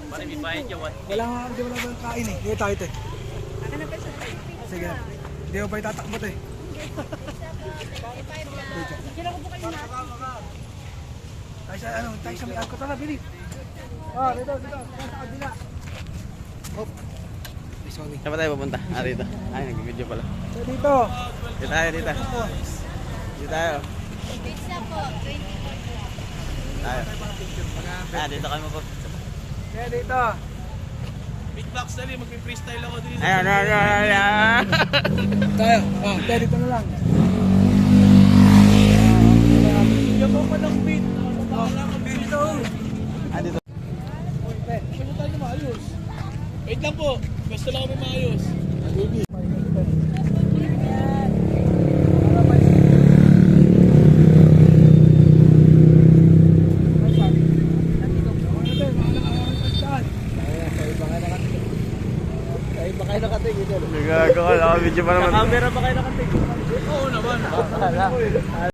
Pare, may bayad yun. Wala nga, hindi wala ba kain eh. Hindi tayo ito eh. Sige. Hindi ko ba itatakbot eh. Tayo sa ano, tayo sa may angkot na, Billy. Ah, dito. Sa kabila. Hop. Ay, sorry. Saan ba tayo pupunta? Ah, dito. Ay, nag-video pala. So, dito. Dito tayo, dito. Dito tayo. Pizza po, 24. Tayo. Ah, dito kami po. Kaya dito. Beatbox na rin, mag-freestyle ako dito. Ayan. Tayo. Ah, kaya dito na lang. Bigyan mo pa ng beat. Wala kang dito. Ah, dito. Ano tayo maayos? Wait lang po, basta lang kami maayos. Baby. Nagagawa lang. Video pa naman. Camera ba kayo nakatig? Oo naman.